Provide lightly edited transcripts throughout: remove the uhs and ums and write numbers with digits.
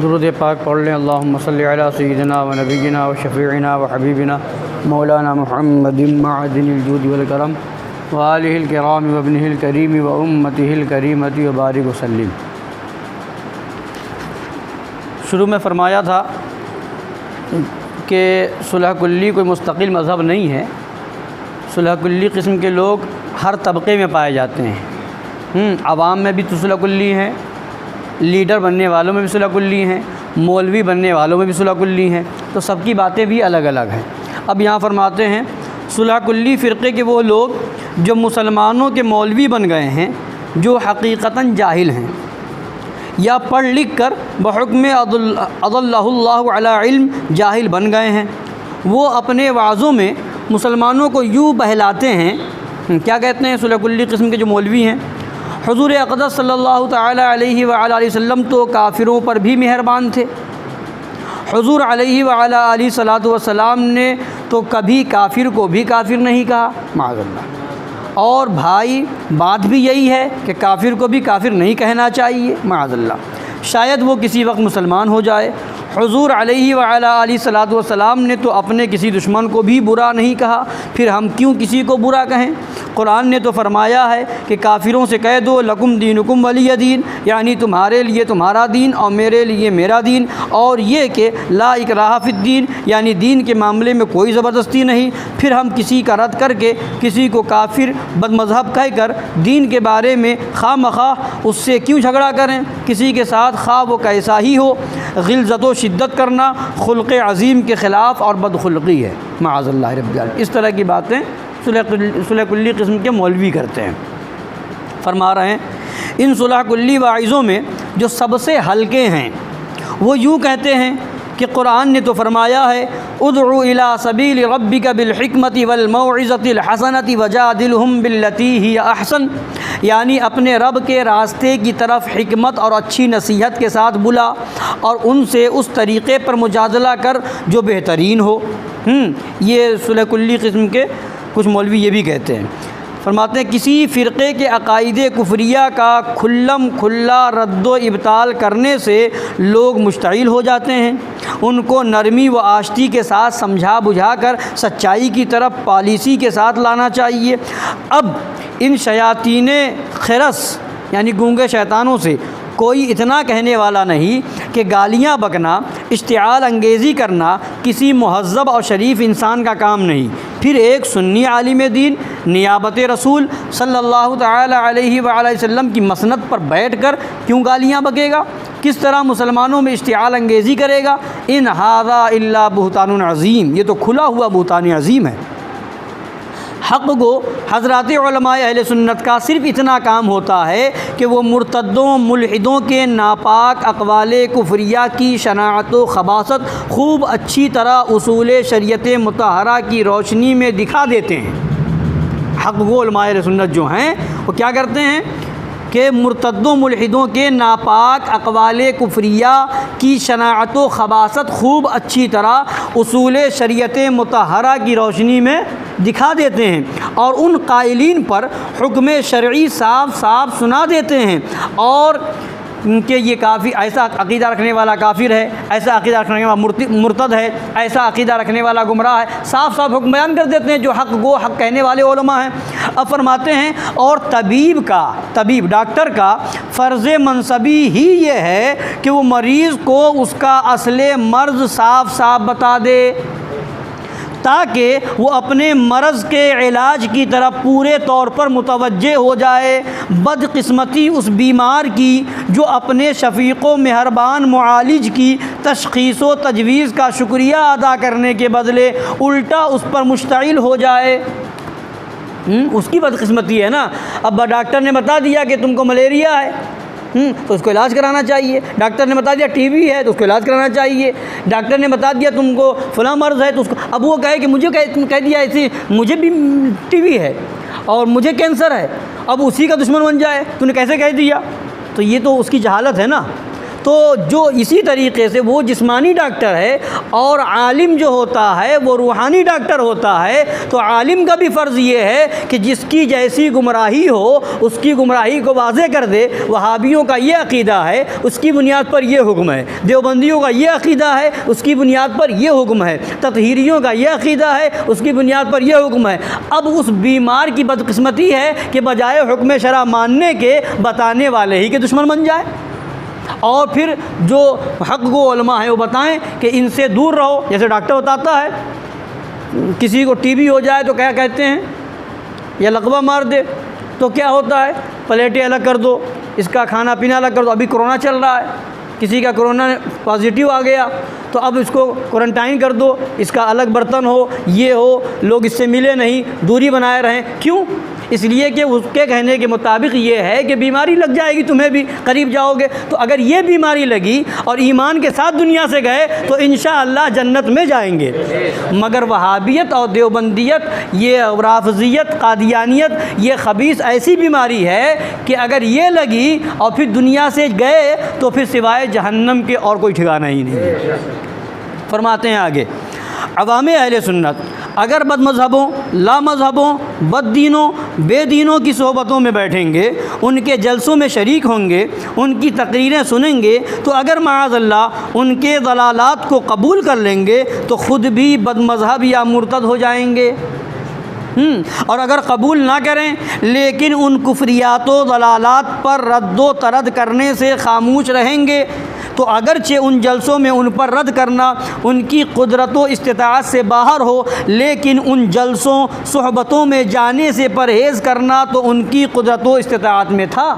درود پاک پڑھ لیں۔ اللہم صلی علی سیدنا و نبینا و شفیعنا و حبیبنا مولانا محمد معدن الجود والکرم و آلہ الکرام و ابنہ الکریم و امتہ الکریمۃ و بارک وسلم۔ شروع میں فرمایا تھا کہ صلح کلی کوئی مستقل مذہب نہیں ہے۔ صلح کلی قسم کے لوگ ہر طبقے میں پائے جاتے ہیں۔ عوام میں بھی تو صلح کلی ہیں، لیڈر بننے والوں میں بھی صلح کلی ہیں، مولوی بننے والوں میں بھی صلح کلی ہیں، تو سب کی باتیں بھی الگ الگ ہیں۔ اب یہاں فرماتے ہیں صلح کلی فرقے کے وہ لوگ جو مسلمانوں کے مولوی بن گئے ہیں، جو حقیقتاً جاہل ہیں یا پڑھ لکھ کر بحکم اضلہ اللہ علی علم جاہل بن گئے ہیں۔ وہ اپنے وعظوں میں مسلمانوں کو یوں بہلاتے ہیں، کیا کہتے ہیں؟ صلح کلی قسم کے جو مولوی ہیں، حضور اقدس صلی اللہ تعالی علیہ وآلہ وسلم تو کافروں پر بھی مہربان تھے۔ حضور علیہ وآلہ علیہ صلاۃ والسلام نے تو کبھی کافر کو بھی کافر نہیں کہا، معاذ اللہ۔ اور بھائی بات بھی یہی ہے کہ کافر کو بھی کافر نہیں کہنا چاہیے، معاذ اللہ۔ شاید وہ کسی وقت مسلمان ہو جائے۔ حضور علیہ وآلہ علیہ صلاۃ والسلام نے تو اپنے کسی دشمن کو بھی برا نہیں کہا، پھر ہم کیوں کسی کو برا کہیں؟ قرآن نے تو فرمایا ہے کہ کافروں سے کہہ دو لکم دینکم ولی دین، یعنی تمہارے لیے تمہارا دین اور میرے لیے میرا دین، اور یہ کہ لا اکراہ فی الدین، یعنی دین کے معاملے میں کوئی زبردستی نہیں۔ پھر ہم کسی کا رد کر کے کسی کو کافر بد مذہب کہہ کر دین کے بارے میں خواہ مخواہ اس سے کیوں جھگڑا کریں؟ کسی کے ساتھ خواہ وہ کیسا ہی ہو، غلظت و شدت کرنا خلق عظیم کے خلاف اور بدخلقی ہے، معاذ اللہ رب العالمین۔ اس طرح کی باتیں صلح کلی قسم کے مولوی کرتے ہیں۔ فرما رہے ہیں ان صلح کلی واعظوں میں جو سب سے ہلکے ہیں وہ یوں کہتے ہیں کہ قرآن نے تو فرمایا ہے ادعو الی سبیل ربک بالحکمت والموعظۃ الحسنۃ وجادلہم باللتی ہی احسن، یعنی اپنے رب کے راستے کی طرف حکمت اور اچھی نصیحت کے ساتھ بلا اور ان سے اس طریقے پر مجادلہ کر جو بہترین ہو۔ یہ صلح کلی قسم کے کچھ مولوی یہ بھی کہتے ہیں۔ فرماتے ہیں کسی فرقے کے عقائد کفریہ کا کھلم کھلا رد و ابطال کرنے سے لوگ مشتعل ہو جاتے ہیں۔ ان کو نرمی و آشتی کے ساتھ سمجھا بجھا کر سچائی کی طرف پالیسی کے ساتھ لانا چاہیے۔ اب ان شیاطین خرس یعنی گونگے شیطانوں سے کوئی اتنا کہنے والا نہیں کہ گالیاں بکنا، اشتعال انگیزی کرنا کسی مہذب اور شریف انسان کا کام نہیں۔ پھر ایک سنی عالم دین نیابت رسول صلی اللہ تعالی علیہ وآلہ وسلم کی مسند پر بیٹھ کر کیوں گالیاں بکے گا؟ کس طرح مسلمانوں میں اشتعال انگیزی کرے گا؟ ان ھذا الا بہتان عظیم، یہ تو کھلا ہوا بہتان عظیم ہے۔ حق گو حضرات علماء اہل سنت کا صرف اتنا کام ہوتا ہے کہ وہ مرتدوں ملحدوں کے ناپاک اقوال کفریہ کی شناعت و خباثت خوب اچھی طرح اصول شریعت مطہرہ کی روشنی میں دکھا دیتے ہیں۔ حق گو علماء اہل سنت جو ہیں وہ کیا کرتے ہیں کہ مرتدوں ملحدوں کے ناپاک اقوال کفریہ کی شناعت و خباثت خوب اچھی طرح اصول شریعت مطہرہ کی روشنی میں دکھا دیتے ہیں اور ان قائلین پر حکم شرعی صاف صاف سنا دیتے ہیں، اور کہ یہ کافی ایسا عقیدہ رکھنے والا کافر ہے، ایسا عقیدہ رکھنے والا مرتد ہے، ایسا عقیدہ رکھنے والا گمراہ ہے، صاف صاف حکم بیان کر دیتے ہیں جو حق گو حق کہنے والے علماء ہیں۔ اب فرماتے ہیں اور طبیب ڈاکٹر کا فرض منصبی ہی یہ ہے کہ وہ مریض کو اس کا اصل مرض صاف صاف بتا دے تاکہ وہ اپنے مرض کے علاج کی طرف پورے طور پر متوجہ ہو جائے۔ بدقسمتی اس بیمار کی جو اپنے شفیق و مہربان معالج کی تشخیص و تجویز کا شکریہ ادا کرنے کے بدلے الٹا اس پر مشتعل ہو جائے۔ اس کی بدقسمتی ہے نا۔ اب ڈاکٹر نے بتا دیا کہ تم کو ملیریا ہے تو اس کو علاج کرانا چاہیے۔ ڈاکٹر نے بتا دیا ٹی بی ہے تو اس کو علاج کرانا چاہیے۔ ڈاکٹر نے بتا دیا تم کو فلاں مرض ہے تو اس کو، اب وہ کہے کہ مجھے کہہ دیا ایسے مجھے بھی ٹی بی ہے اور مجھے کینسر ہے، اب اسی کا دشمن بن جائے، تو نے کیسے کہہ دیا؟ تو یہ تو اس کی جہالت ہے نا۔ تو جو اسی طریقے سے وہ جسمانی ڈاکٹر ہے اور عالم جو ہوتا ہے وہ روحانی ڈاکٹر ہوتا ہے، تو عالم کا بھی فرض یہ ہے کہ جس کی جیسی گمراہی ہو اس کی گمراہی کو واضح کر دے۔ وہابیوں کا یہ عقیدہ ہے، اس کی بنیاد پر یہ حکم ہے، دیوبندیوں کا یہ عقیدہ ہے، اس کی بنیاد پر یہ حکم ہے، تطہیریوں کا یہ عقیدہ ہے، اس کی بنیاد پر یہ حکم ہے۔ اب اس بیمار کی بدقسمتی ہے کہ بجائے حکم شرع ماننے کے بتانے والے ہی کے دشمن بن جائے، اور پھر جو حق گو علماء ہیں وہ بتائیں کہ ان سے دور رہو۔ جیسے ڈاکٹر بتاتا ہے کسی کو ٹی بی ہو جائے تو کیا کہتے ہیں، یا لقبہ مار دے تو کیا ہوتا ہے، پلیٹیں الگ کر دو، اس کا کھانا پینا الگ کر دو۔ ابھی کرونا چل رہا ہے، کسی کا کرونا پازیٹیو آ گیا تو اب اس کو کوارنٹائن کر دو، اس کا الگ برتن ہو، یہ ہو، لوگ اس سے ملے نہیں، دوری بنائے رہیں۔ کیوں؟ اس لیے کہ اس کے کہنے کے مطابق یہ ہے کہ بیماری لگ جائے گی، تمہیں بھی قریب جاؤ گے، تو اگر یہ بیماری لگی اور ایمان کے ساتھ دنیا سے گئے تو انشاءاللہ جنت میں جائیں گے۔ مگر وہابیت اور دیوبندیت، یہ رافضیت، قادیانیت، یہ خبیث ایسی بیماری ہے کہ اگر یہ لگی اور پھر دنیا سے گئے تو پھر سوائے جہنم کے اور کوئی ٹھکانہ ہی نہیں ہے۔ فرماتے ہیں آگے، عوام اہل سنت اگر بد مذہبوں، لا مذہبوں، بد دینوں، بے دینوں کی صحبتوں میں بیٹھیں گے، ان کے جلسوں میں شریک ہوں گے، ان کی تقریریں سنیں گے، تو اگر معاذ اللہ ان کے ضلالات کو قبول کر لیں گے تو خود بھی بد مذہب یا مرتد ہو جائیں گے۔ اور اگر قبول نہ کریں لیکن ان کفریات و ضلالات پر رد و ترد کرنے سے خاموش رہیں گے، تو اگرچہ ان جلسوں میں ان پر رد کرنا ان کی قدرت و استطاعت سے باہر ہو، لیکن ان جلسوں صحبتوں میں جانے سے پرہیز کرنا تو ان کی قدرت و استطاعت میں تھا۔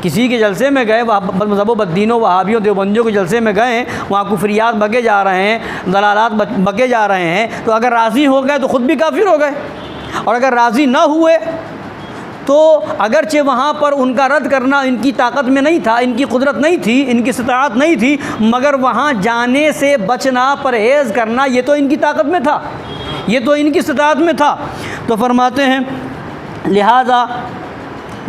کسی کے جلسے میں گئے، بد مذہبوں، بد دینوں، وہابیوں، دیوبندیوں کے جلسے میں گئے، وہاں کفریات بکے جا رہے ہیں، ضلالات بکے جا رہے ہیں، تو اگر راضی ہو گئے تو خود بھی کافر ہو گئے، اور اگر راضی نہ ہوئے تو اگرچہ وہاں پر ان کا رد کرنا ان کی طاقت میں نہیں تھا، ان کی قدرت نہیں تھی، ان کی استطاعت نہیں تھی، مگر وہاں جانے سے بچنا، پرہیز کرنا، یہ تو ان کی طاقت میں تھا، یہ تو ان کی استطاعت میں تھا۔ تو فرماتے ہیں لہذا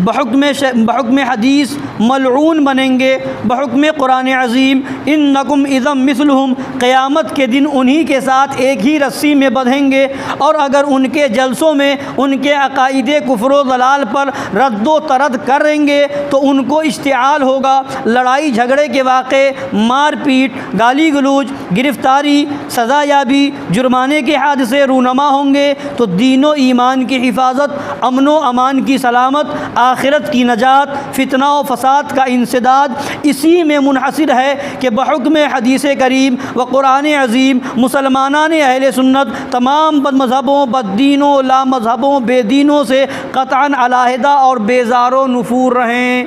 بحکم حدیث ملعون بنیں گے، بحکم قرآن عظیم انکم اذا مثلہم، قیامت کے دن انہی کے ساتھ ایک ہی رسی میں بندھیں گے۔ اور اگر ان کے جلسوں میں ان کے عقائد کفر و ضلال پر رد و ترد کریں گے تو ان کو اشتعال ہوگا، لڑائی جھگڑے کے واقعے، مار پیٹ، گالی گلوچ، گرفتاری، سزا یابی، جرمانے کے حادثے رونما ہوں گے۔ تو دین و ایمان کی حفاظت، امن و امان کی سلامت، آخرت کی نجات، فتنہ و فساد کا انسداد اسی میں منحصر ہے کہ بحکم حدیث کریم و قرآن عظیم مسلمانان اہل سنت تمام بد مذہبوں، بد دینوں، لا مذہبوں، بے دینوں سے قطعاً علیحدہ اور بیزار و نفور رہیں۔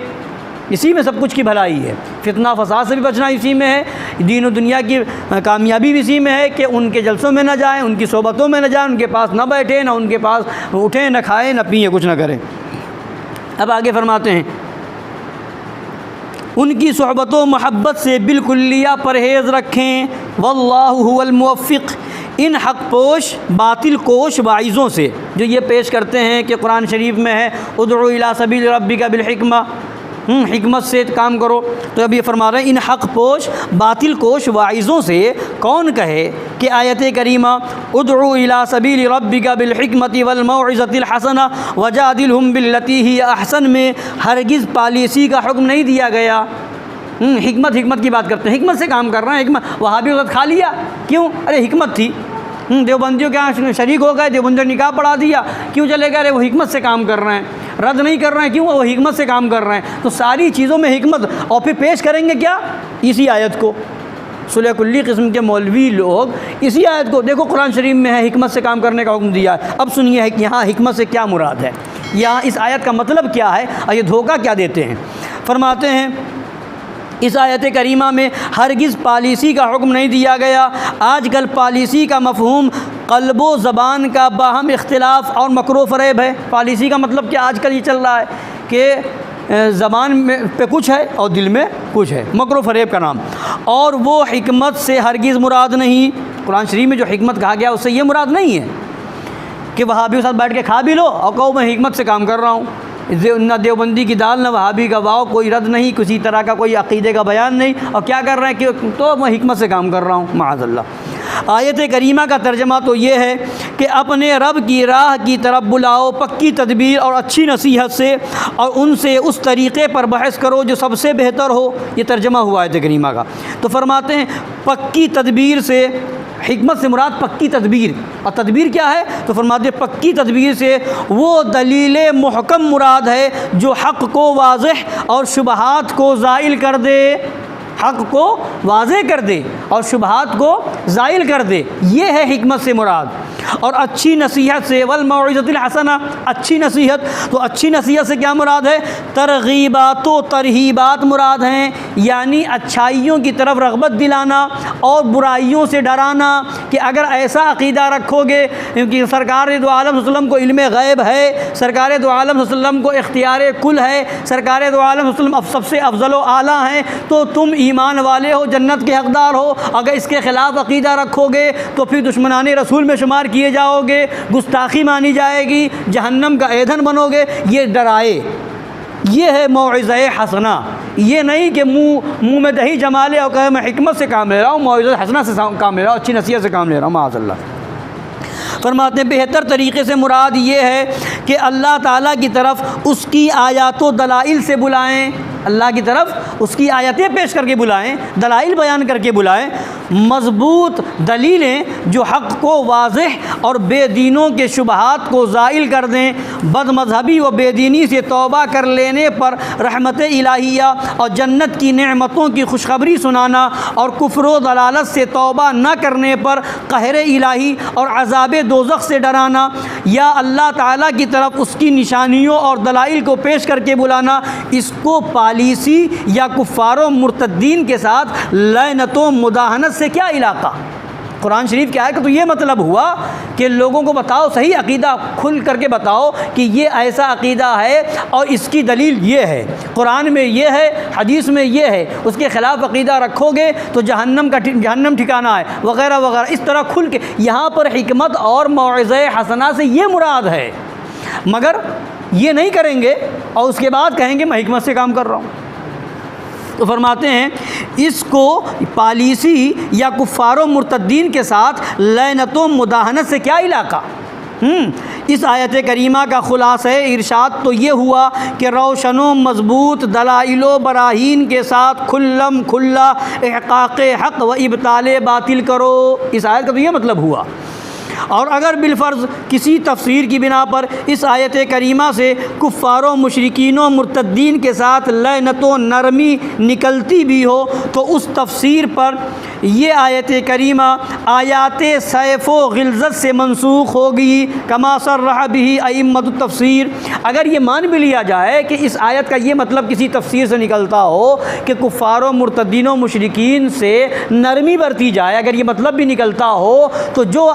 اسی میں سب کچھ کی بھلائی ہے، فتنہ فساد سے بھی بچنا اسی میں ہے، دین و دنیا کی کامیابی بھی اسی میں ہے کہ ان کے جلسوں میں نہ جائیں، ان کی صحبتوں میں نہ جائیں، ان کے پاس نہ بیٹھیں، نہ ان کے پاس اٹھیں، نہ کھائیں، نہ پئیں، کچھ نہ کریں۔ اب آگے فرماتے ہیں ان کی صحبت و محبت سے بالکلیہ پرہیز رکھیں، واللہ هو الموفق، ان حق پوش باطل کوش واعظوں سے جو یہ پیش کرتے ہیں کہ قرآن شریف میں ہے ادعو الی سبیل ربک بالحکمہ، حکمت سے کام کرو، تو اب یہ فرما رہے ہیں ان حق پوش باطل کوش واعظوں سے کون کہے کہ آیت کریمہ ادعو الی سبیل ربک بالحکمۃ والموعظۃ الحسنہ وجادلہم باللتی ہی احسن میں ہرگز پالیسی کا حکم نہیں دیا گیا۔ حکمت کی بات کرتے ہیں، حکمت سے کام کر رہے ہیں، حکمت وہابی وقت کھا لیا، کیوں؟ ارے حکمت تھی، دیوبندیوں کے یہاں شریک ہو گئے، دیوبندیوں نے نکاح پڑھا دیا، کیوں چلے گئے؟ ارے وہ حکمت سے کام کر رہے ہیں، رد نہیں کر رہے ہیں، کیوں؟ وہ حکمت سے کام کر رہے ہیں۔ تو ساری چیزوں میں حکمت، اور پھر پیش کریں گے کیا؟ اسی آیت کو۔ صلح کلی قسم کے مولوی لوگ اسی آیت کو، دیکھو قرآن شریف میں ہے حکمت سے کام کرنے کا حکم دیا ہے، اب سنیے یہاں حکمت سے کیا مراد ہے، یہاں اس آیت کا مطلب کیا ہے اور یہ دھوکہ کیا دیتے ہیں۔ فرماتے ہیں اس آیت کریمہ میں ہرگز پالیسی کا حکم نہیں دیا گیا۔ آج کل پالیسی کا مفہوم قلب و زبان کا باہم اختلاف اور مکر و فریب ہے۔ پالیسی کا مطلب کہ آج کل یہ چل رہا ہے کہ زبان میں پہ کچھ ہے اور دل میں کچھ ہے، مکر و فریب کا نام، اور وہ حکمت سے ہرگز مراد نہیں۔ قرآن شریف میں جو حکمت کہا گیا اس سے یہ مراد نہیں ہے کہ وہابیوں کے ساتھ بیٹھ کے کھا بھی لو اور کہو میں حکمت سے کام کر رہا ہوں، نہ دیوبندی کی دال نہ وہابی کا واو، کوئی رد نہیں، کسی طرح کا کوئی عقیدے کا بیان نہیں، اور کیا کر رہے ہیں کہ تو میں حکمت سے کام کر رہا ہوں معاذ اللہ۔ آیت کریمہ کا ترجمہ تو یہ ہے کہ اپنے رب کی راہ کی طرف بلاؤ پکی تدبیر اور اچھی نصیحت سے، اور ان سے اس طریقے پر بحث کرو جو سب سے بہتر ہو۔ یہ ترجمہ ہوا آیت کریمہ کا۔ تو فرماتے ہیں پکی تدبیر سے، حکمت سے مراد پکی تدبیر، اور تدبیر کیا ہے؟ تو فرماتے ہیں پکی تدبیر سے وہ دلیل محکم مراد ہے جو حق کو واضح اور شبہات کو زائل کر دے، حق کو واضح کر دے اور شبہات کو زائل کر دے، یہ ہے حکمت سے مراد۔ اور اچھی نصیحت سے، والموعظۃ الحسنہ، اچھی نصیحت، تو اچھی نصیحت سے کیا مراد ہے؟ ترغیبات و ترہیبات مراد ہیں، یعنی اچھائیوں کی طرف رغبت دلانا اور برائیوں سے ڈرانا، کہ اگر ایسا عقیدہ رکھو گے کہ سرکار دو عالم صلی اللہ علیہ وسلم کو علم غیب ہے، سرکار دو عالم صلی اللہ علیہ وسلم کو اختیار کل ہے، سرکار دو عالم صلی اللہ علیہ وسلم سب سے افضل و اعلیٰ ہیں، تو تم ایمان والے ہو، جنت کے حقدار ہو۔ اگر اس کے خلاف عقیدہ رکھو گے تو پھر دشمنان رسول میں شمار کیے جاؤ گے، گستاخی مانی جائے گی، جہنم کا ایندھن بنو گے، یہ ڈرائے۔ یہ ہے موعظہ حسنہ، یہ نہیں کہ منہ میں دہی جما لے اور کہے میں حکمت سے کام لے رہا ہوں، موعظہ حسنہ سے کام لے رہا ہوں، اچھی نصیحت سے کام لے رہا ہوں، معاذ اللہ۔ فرماتے ہیں بہتر طریقے سے مراد یہ ہے کہ اللہ تعالیٰ کی طرف اس کی آیات و دلائل سے بلائیں، اللہ کی طرف اس کی آیتیں پیش کر کے بلائیں، دلائل بیان کر کے بلائیں، مضبوط دلیلیں جو حق کو واضح اور بے دینوں کے شبہات کو زائل کر دیں، بد مذہبی و بے دینی سے توبہ کر لینے پر رحمت الہیہ اور جنت کی نعمتوں کی خوشخبری سنانا، اور کفر و ضلالت سے توبہ نہ کرنے پر قہر الہی اور عذاب دوزخ سے ڈرانا، یا اللہ تعالیٰ کی طرف اس کی نشانیوں اور دلائل کو پیش کر کے بلانا، اس کو پالیسی یا کفار و مرتدین کے ساتھ لعنت و مداہنت سے کیا علاقہ؟ قرآن شریف کیا ہے کہ تو یہ مطلب ہوا کہ لوگوں کو بتاؤ، صحیح عقیدہ کھل کر کے بتاؤ کہ یہ ایسا عقیدہ ہے اور اس کی دلیل یہ ہے، قرآن میں یہ ہے، حدیث میں یہ ہے، اس کے خلاف عقیدہ رکھو گے تو جہنم ٹھکانہ ہے، وغیرہ وغیرہ، اس طرح کھل کے۔ یہاں پر حکمت اور موعظہ حسنہ سے یہ مراد ہے، مگر یہ نہیں کریں گے اور اس کے بعد کہیں گے میں حکمت سے کام کر رہا ہوں۔ تو فرماتے ہیں اس کو پالیسی یا کفار و مرتدین کے ساتھ لعنت و مداہنت سے کیا علاقہ؟ اس آیت کریمہ کا خلاصہ ارشاد تو یہ ہوا کہ روشن و مضبوط دلائل و براہین کے ساتھ کھلم کھلا احقاق حق و ابطال باطل کرو۔ اس آیت کا تو یہ مطلب ہوا۔ اور اگر بالفرض کسی تفسیر کی بنا پر اس آیت کریمہ سے کفار و مشرکین و مرتدین کے ساتھ لعنت و نرمی نکلتی بھی ہو تو اس تفسیر پر یہ آیت کریمہ آیات سیف و غلظت سے منسوخ ہوگی، کما صرح بھی ائمۃ التفسیر۔ اگر یہ مان بھی لیا جائے کہ اس آیت کا یہ مطلب کسی تفسیر سے نکلتا ہو کہ کفار و مرتدین و مشرکین سے نرمی برتی جائے، اگر یہ مطلب بھی نکلتا ہو تو جو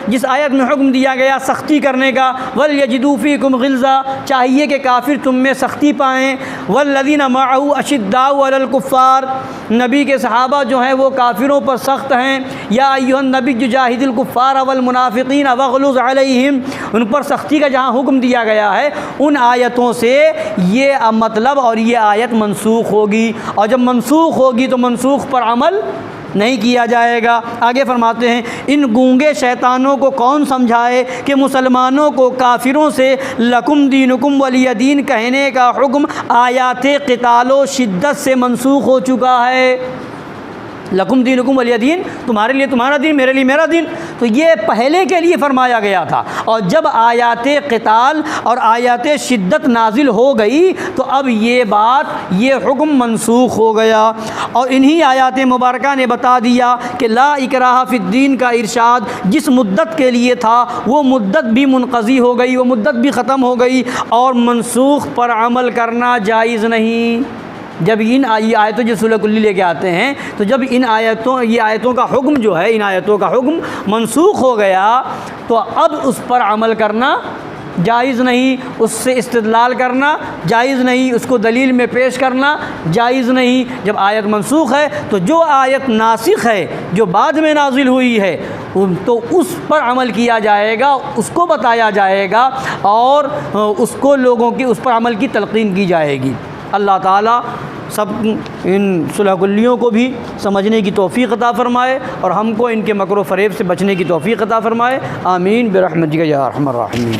جس آیت میں حکم دیا گیا سختی کرنے کا، وَلْيَجِدُوا فِيكُمْ غِلْظَةً، چاہیے کہ کافر تم میں سختی پائیں، وَالَّذِينَ مَعَهُ أَشِدَّاءُ عَلَى الْكُفَّارِ، نبی کے صحابہ جو ہیں وہ کافروں پر سخت ہیں، یا ایھا النبی جاہد الکفار والمنافقین واغلظ علیہم، ان پر سختی کا جہاں حکم دیا گیا ہے ان آیتوں سے یہ مطلب اور یہ آیت منسوخ ہوگی، اور جب منسوخ ہوگی تو منسوخ پر عمل نہیں کیا جائے گا۔ آگے فرماتے ہیں ان گونگے شیطانوں کو کون سمجھائے کہ مسلمانوں کو کافروں سے لکم دینکم ولی دین کہنے کا حکم آیات قتال و شدت سے منسوخ ہو چکا ہے۔ لکم دینکم ولی دین، تمہارے لیے تمہارا دین، میرے لیے میرا دین، تو یہ پہلے کے لیے فرمایا گیا تھا، اور جب آیات قتال اور آیات شدت نازل ہو گئی تو اب یہ بات، یہ حکم منسوخ ہو گیا۔ اور انہی آیات مبارکہ نے بتا دیا کہ لا اکراہ فی الدین کا ارشاد جس مدت کے لیے تھا وہ مدت بھی منقضی ہو گئی، وہ مدت بھی ختم ہو گئی، اور منسوخ پر عمل کرنا جائز نہیں۔ جب ان آیتوں جو سورہ کلی لے کے آتے ہیں تو جب یہ آیتوں کا حکم جو ہے، ان آیتوں کا حکم منسوخ ہو گیا تو اب اس پر عمل کرنا جائز نہیں، اس سے استدلال کرنا جائز نہیں، اس کو دلیل میں پیش کرنا جائز نہیں۔ جب آیت منسوخ ہے تو جو آیت ناسخ ہے، جو بعد میں نازل ہوئی ہے، تو اس پر عمل کیا جائے گا، اس کو بتایا جائے گا اور اس کو لوگوں کی اس پر عمل کی تلقین کی جائے گی۔ اللہ تعالیٰ سب ان صلح کلیوں کو بھی سمجھنے کی توفیق عطا فرمائے اور ہم کو ان کے مکر و فریب سے بچنے کی توفیق عطا فرمائے۔ آمین برحمتک یا ارحم الراحمین۔